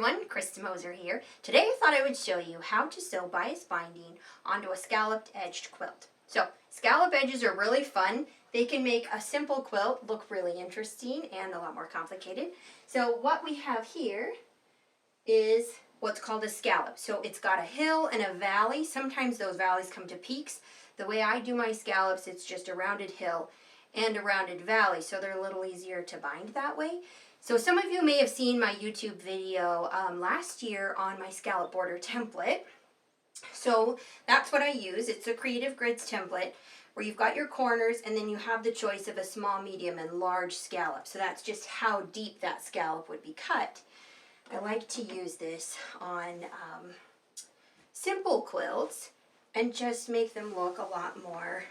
everyone, Krista Moser here. Today I thought I would show you how to sew bias binding onto a scalloped edged quilt. So scallop edges are really fun. They can make a simple quilt look really interesting and a lot more complicated. So what we have here is what's called a scallop. So it's got a hill and a valley. Sometimes those valleys come to peaks. The way I do my scallops, it's just a rounded hill and a rounded valley, so they're a little easier to bind that way. So some of you may have seen my YouTube video last year on my scallop border template. So that's what I use. It's a Creative Grids template where you've got your corners and then you have the choice of a small, medium, and large scallop. So that's just how deep that scallop would be cut. I like to use this on simple quilts and just make them look a lot more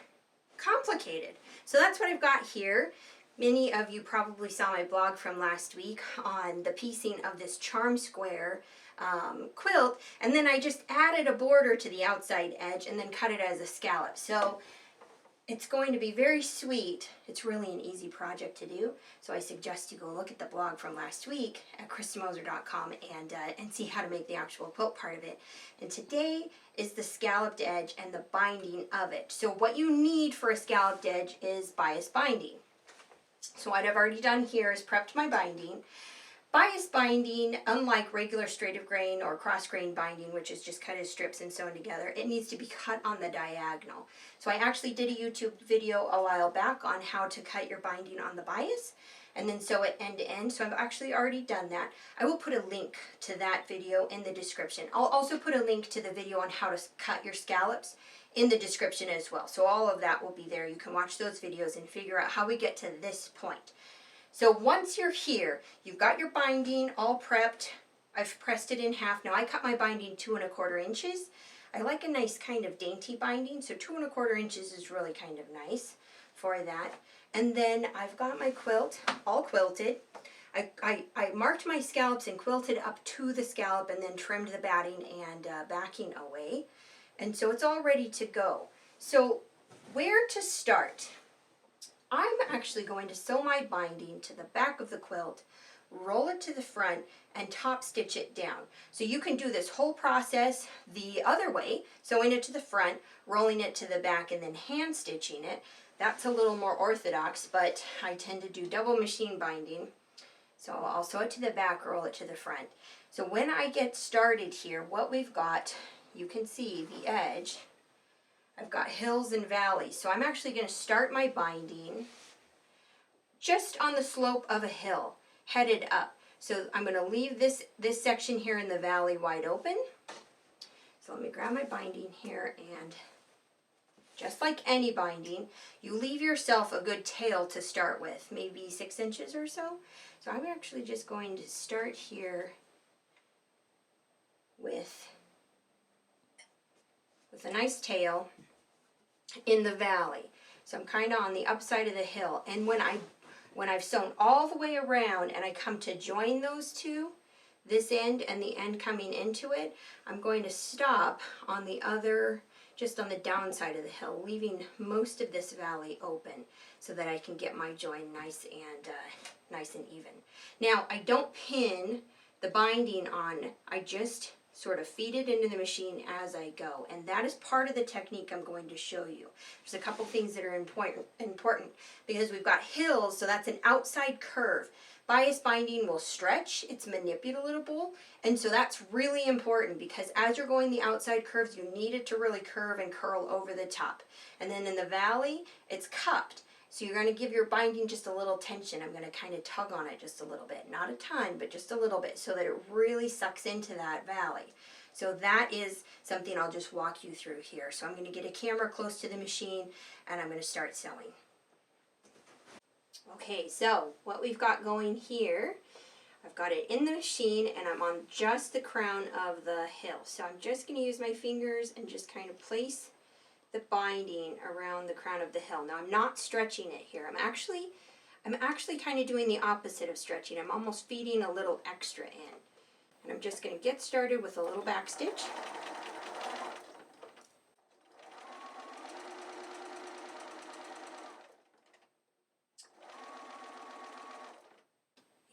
complicated. So that's what I've got here. Many of you probably saw my blog from last week on the piecing of this charm square quilt, and then I just added a border to the outside edge and then cut it as a scallop. So it's going to be very sweet. It's really an easy project to do, so I suggest you go look at the blog from last week at kristamoser.com and see how to make the actual quilt part of it. And today is the scalloped edge and the binding of it. So what you need for a scalloped edge is bias binding. So what I've already done here is prepped my binding. Bias binding, unlike regular straight of grain or cross grain binding, which is just cut as strips and sewn together, it needs to be cut on the diagonal. So I actually did a YouTube video a while back on how to cut your binding on the bias and then sew it end to end. So I've actually already done that. I will put a link to that video in the description. I'll also put a link to the video on how to cut your scallops in the description as well. So all of that will be there. You can watch those videos and figure out how we get to this point. So once you're here, you've got your binding all prepped. I've pressed it in half. Now I cut my binding 2 1/4 inches. I like a nice kind of dainty binding, so 2 1/4 inches is really kind of nice for that. And then I've got my quilt all quilted. I marked my scallops and quilted up to the scallop and then trimmed the batting and backing away. And so it's all ready to go. So where to start? I'm actually going to sew my binding to the back of the quilt, roll it to the front, and top stitch it down. So you can do this whole process the other way, sewing it to the front, rolling it to the back, and then hand stitching it. That's a little more orthodox, but I tend to do double machine binding. So I'll sew it to the back, roll it to the front. So when I get started here, what we've got, you can see the edge. I've got hills and valleys. So I'm actually going to start my binding just on the slope of a hill, headed up. So I'm going to leave this section here in the valley wide open. So let me grab my binding here, and just like any binding, you leave yourself a good tail to start with, maybe 6 inches or so. So I'm actually just going to start here with a nice tail in the valley. So I'm kind of on the upside of the hill, and when I've sewn all the way around and I come to join those two, this end and the end coming into it, I'm going to stop on the other, just on the downside of the hill, leaving most of this valley open so that I can get my join nice and even. Now I don't pin the binding on, I just sort of feed it into the machine as I go, and that is part of the technique I'm going to show you. There's a couple things that are important because we've got hills, so that's an outside curve. Bias binding will stretch, it's manipulatable, and so that's really important because as you're going the outside curves, you need it to really curve and curl over the top. And then in the valley, it's cupped. So you're going to give your binding just a little tension. I'm going to kind of tug on it just a little bit. Not a ton, but just a little bit so that it really sucks into that valley. So that is something I'll just walk you through here. So I'm going to get a camera close to the machine and I'm going to start sewing. Okay, so what we've got going here, I've got it in the machine and I'm on just the crown of the hill. So I'm just going to use my fingers and just kind of place the binding around the crown of the hill. Now I'm not stretching it here. I'm actually kind of doing the opposite of stretching. I'm almost feeding a little extra in. And I'm just going to get started with a little back stitch.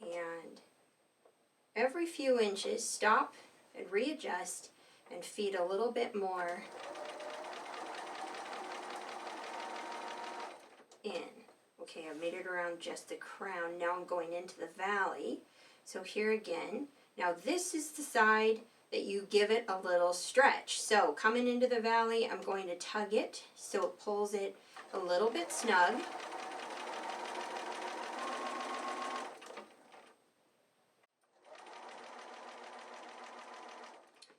And every every few inches, stop and readjust and feed a little bit more in. Okay, I made it around just the crown. Now I'm going into the valley. So here again, now this is the side that you give it a little stretch. So coming into the valley, I'm going to tug it so it pulls it a little bit snug.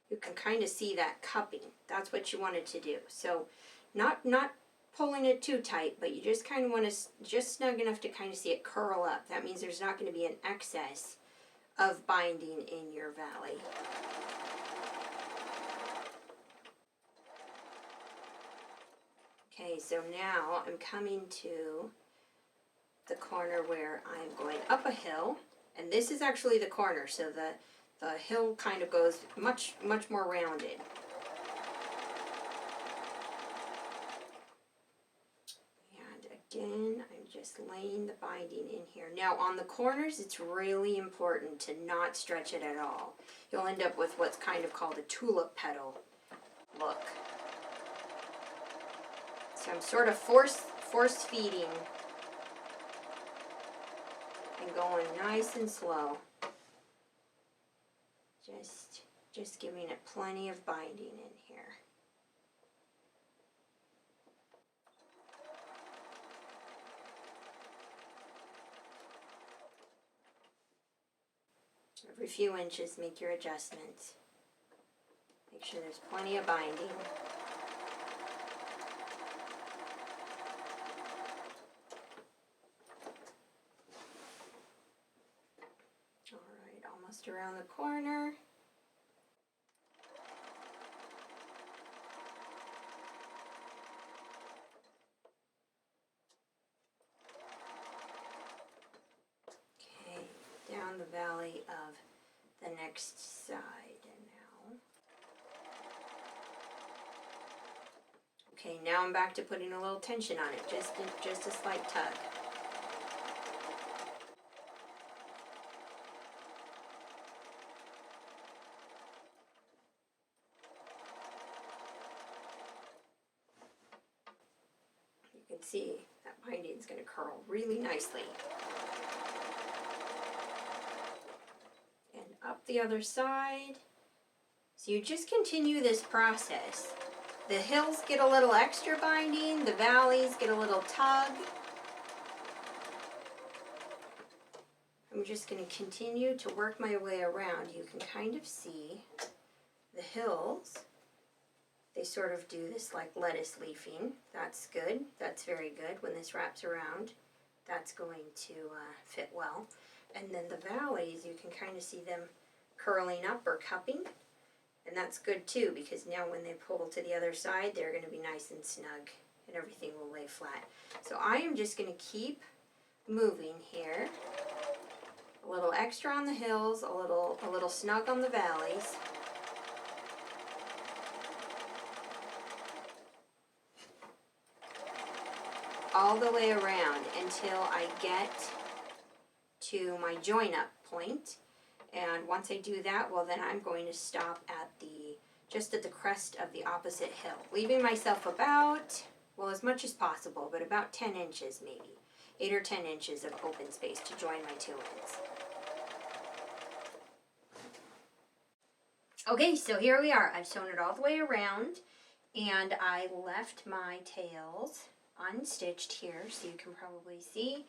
You can kind of see that cupping. That's what you wanted to do. So not pulling it too tight, but you just kind of want to just snug enough to kind of see it curl up. That means there's not going to be an excess of binding in your valley. Okay, so now I'm coming to the corner where I'm going up a hill, and this is actually the corner, so the hill kind of goes much more rounded. And again, I'm just laying the binding in here. Now on the corners, it's really important to not stretch it at all. You'll end up with what's kind of called a tulip petal look. So I'm sort of force feeding and going nice and slow. Just giving it plenty of binding in here. Every few inches, make your adjustments. Make sure there's plenty of binding. Alright, almost around the corner. Okay, down the valley of the next side now. Okay, now I'm back to putting a little tension on it, just a slight tug. You can see that binding is going to curl really nicely. And up the other side. So you just continue this process. The hills get a little extra binding, the valleys get a little tug. I'm just going to continue to work my way around. You can kind of see the hills. They sort of do this like lettuce leafing. That's good. That's very good. When this wraps around, that's going to fit well. And then the valleys, you can kind of see them curling up or cupping. And that's good too, because now when they pull to the other side, they're going to be nice and snug and everything will lay flat. So I am just going to keep moving here. A little extra on the hills, a little snug on the valleys. All the way around until I get to my join up point. And once I do that, well then I'm going to stop at just at the crest of the opposite hill, leaving myself about, well, as much as possible, but about 10 inches maybe, 8 or 10 inches of open space to join my two ends. Okay, so here we are. I've sewn it all the way around, and I left my tails unstitched here, so you can probably see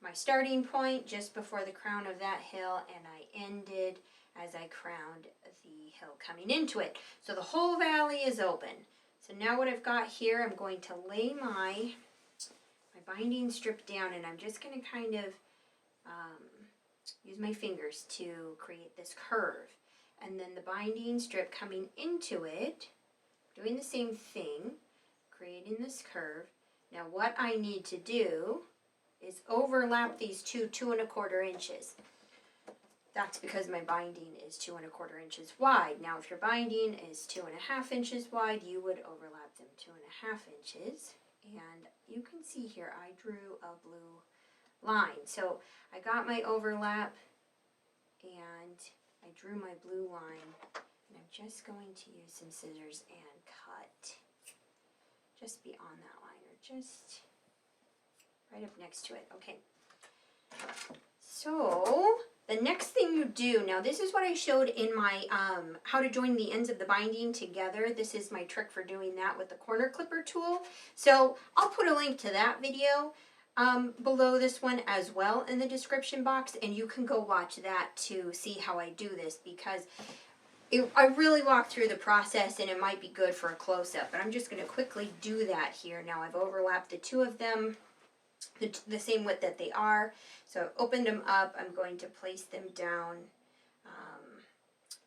my starting point just before the crown of that hill, and I ended as I crowned the hill coming into it. So the whole valley is open. So now what I've got here, I'm going to lay my binding strip down, and I'm just going to kind of use my fingers to create this curve. And then the binding strip coming into it, doing the same thing, creating this curve. Now what I need to do is overlap these 2 2¼ inches. That's because my binding is 2¼ inches wide. Now if your binding is 2½ inches wide, you would overlap them 2½ inches. And you can see here I drew a blue line. So I got my overlap and I I drew my blue line, and I'm just going to use some scissors and cut just beyond that line, or just right up next to it. Okay. So the next thing you do, now this is what I showed in my how to join the ends of the binding together. This is my trick for doing that with the corner clipper tool. So I'll put a link to that video below this one as well in the description box, and you can go watch that to see how I do this, because I really walked through the process and it might be good for a close-up, but I'm just going to quickly do that here. Now I've overlapped the two of them the same width that they are. So I've opened them up. I'm going to place them down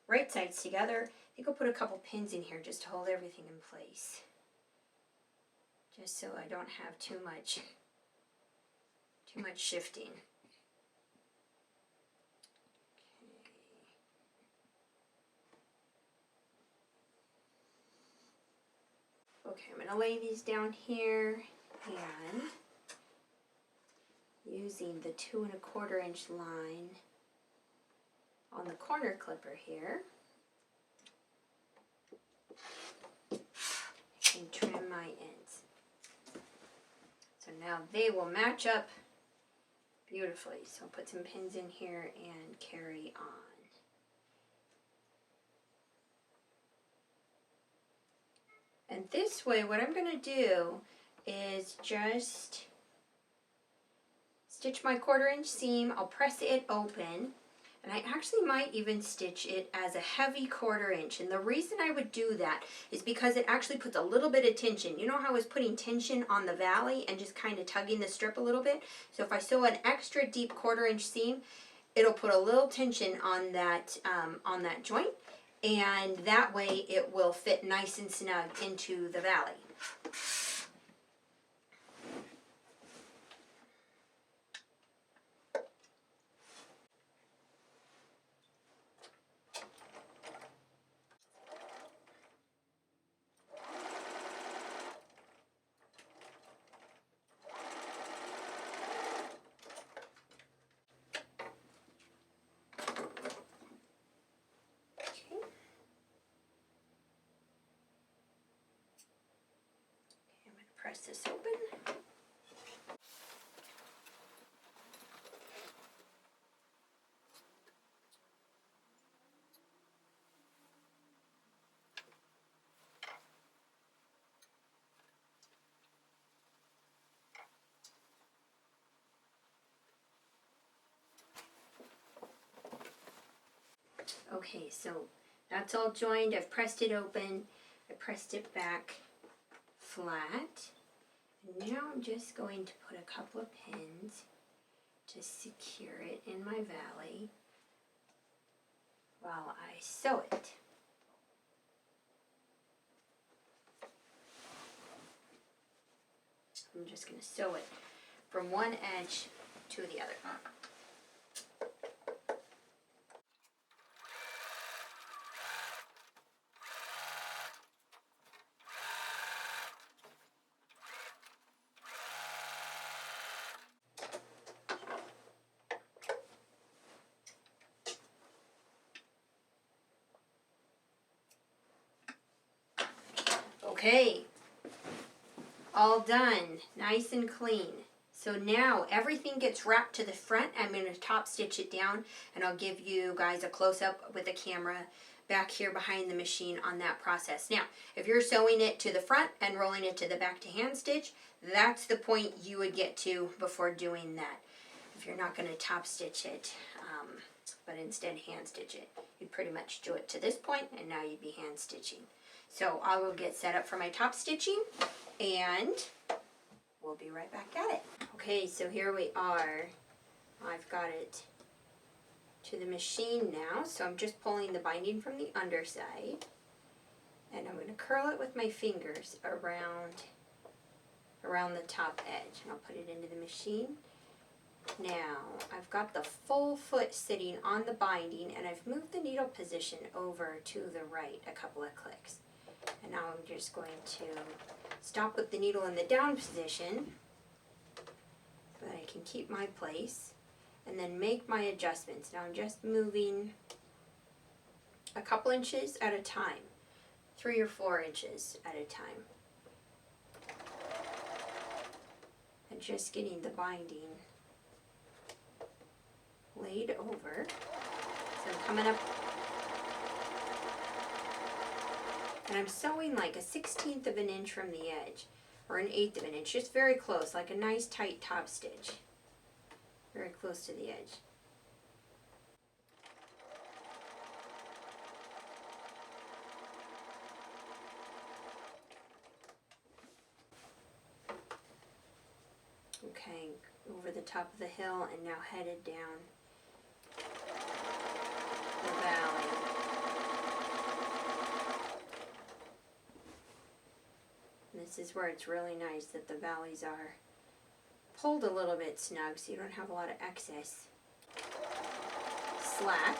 right sides together. I think I'll put a couple pins in here just to hold everything in place, just so I don't have too much shifting. Okay, I'm going to lay these down here, and using the 2 1/4 inch line on the corner clipper here, I can trim my ends. So now they will match up beautifully. So I'll put some pins in here and carry on. And this way, what I'm going to do is just stitch my 1/4 inch seam. I'll press it open, and I actually might even stitch it as a heavy 1/4 inch. And the reason I would do that is because it actually puts a little bit of tension. You know how I was putting tension on the valley and just kind of tugging the strip a little bit? So if I sew an extra deep 1/4 inch seam, it'll put a little tension on that joint, and that way it will fit nice and snug into the valley. Press this open. Okay, so that's all joined. I've pressed it open. I pressed it back flat. And now I'm just going to put a couple of pins to secure it in my valley while I sew it. I'm just going to sew it from one edge to the other. Okay, all done, nice and clean. So now everything gets wrapped to the front. I'm going to top stitch it down, and I'll give you guys a close-up with the camera back here behind the machine on that process. Now, if you're sewing it to the front and rolling it to the back to hand stitch, that's the point you would get to before doing that. If you're not going to top stitch it, but instead hand stitch it, you'd pretty much do it to this point, and now you'd be hand stitching. So I will get set up for my top stitching, and we'll be right back at it. Okay, so here we are. I've got it to the machine now, so I'm just pulling the binding from the underside, and I'm going to curl it with my fingers around the top edge, and I'll put it into the machine. Now I've got the full foot sitting on the binding, and I've moved the needle position over to the right a couple of clicks. And now I'm just going to stop with the needle in the down position so that I can keep my place, and then make my adjustments. Now I'm just moving a couple inches at a time, 3 or 4 inches at a time. And just getting the binding laid over. So I'm coming up, and I'm sewing like a 1/16 of an inch from the edge, or an 1/8 of an inch, just very close, like a nice tight top stitch, very close to the edge. Okay, over the top of the hill and now headed down the valley. This is where it's really nice that the valleys are pulled a little bit snug so you don't have a lot of excess slack.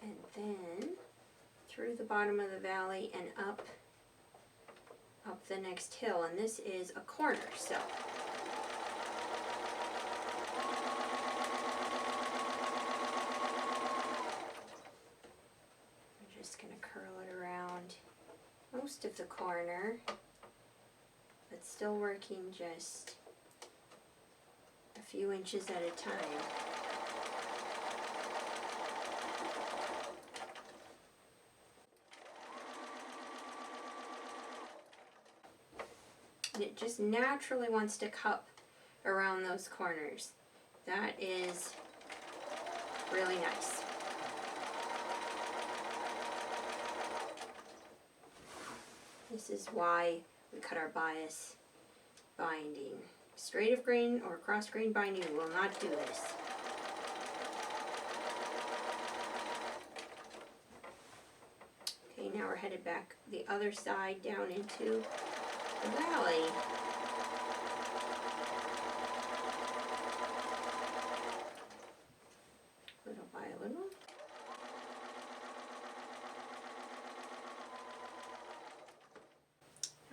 And then through the bottom of the valley and up the next hill, and this is a corner, so I'm just going to curl it around most of the corner, but still working just a few inches at a time. And it just naturally wants to cup around those corners. That is really nice. This is why we cut our bias binding. Straight of grain or cross grain binding will not do this. Okay, now we're headed back the other side down into the valley. Little by little.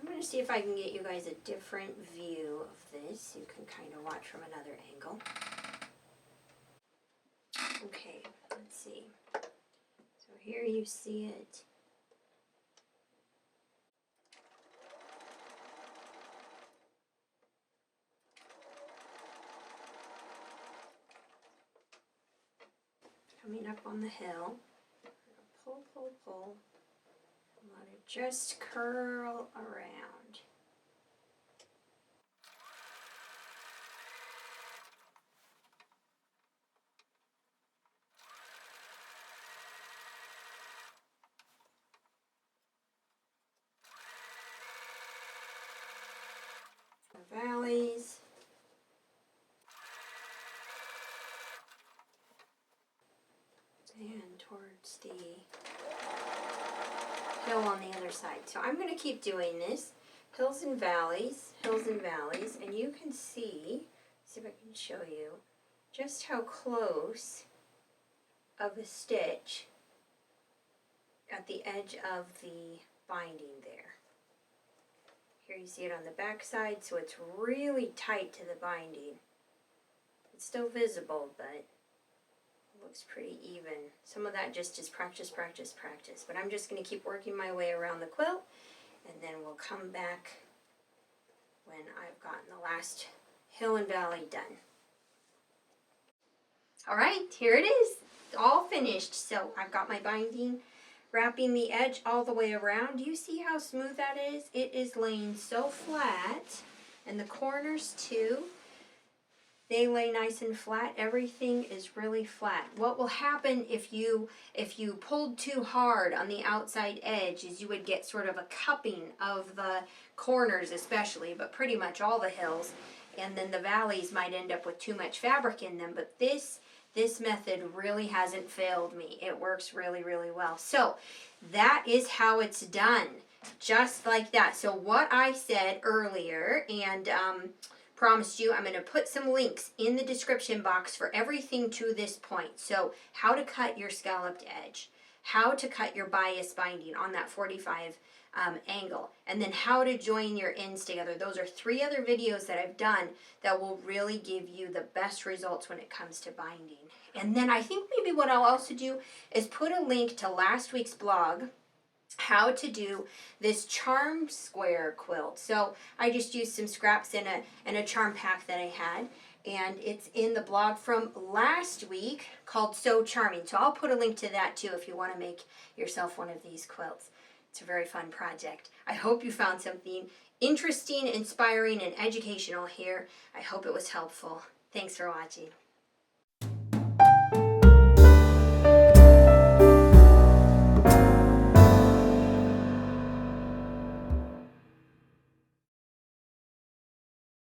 I'm going to see if I can get you guys a different view of this. You can kind of watch from another angle. Okay, let's see. So here you see it. Coming up on the hill, pull, pull, pull, and let it just curl around. The valleys. And towards the hill on the other side. So I'm going to keep doing this. Hills and valleys, and you can see if I can show you just how close of a stitch at the edge of the binding there. Here you see it on the back side, so it's really tight to the binding. It's still visible, but looks pretty even. Some of that just is practice, practice, practice. But I'm just going to keep working my way around the quilt, and then we'll come back when I've gotten the last hill and valley done. All right, here it is. It's all finished. So I've got my binding, wrapping the edge all the way around. Do you see how smooth that is? It is laying so flat, and the corners too. They lay nice and flat. Everything is really flat. What will happen if you pulled too hard on the outside edge is you would get sort of a cupping of the corners especially, but pretty much all the hills. And then the valleys might end up with too much fabric in them. But this method really hasn't failed me. It works really, really well. So that is how it's done. Just like that. So what I said earlier, and promised you, I'm going to put some links in the description box for everything to this point. So how to cut your scalloped edge, how to cut your bias binding on that 45 angle, and then how to join your ends together. Those are 3 other videos that I've done that will really give you the best results when it comes to binding. And then I think maybe what I'll also do is put a link to last week's blog, how to do this charm square quilt. So I just used some scraps in a charm pack that I had, and it's in the blog from last week called So Charming. So I'll put a link to that too if you want to make yourself one of these quilts. It's a very fun project. I hope you found something interesting, inspiring, and educational here. I hope it was helpful. Thanks for watching.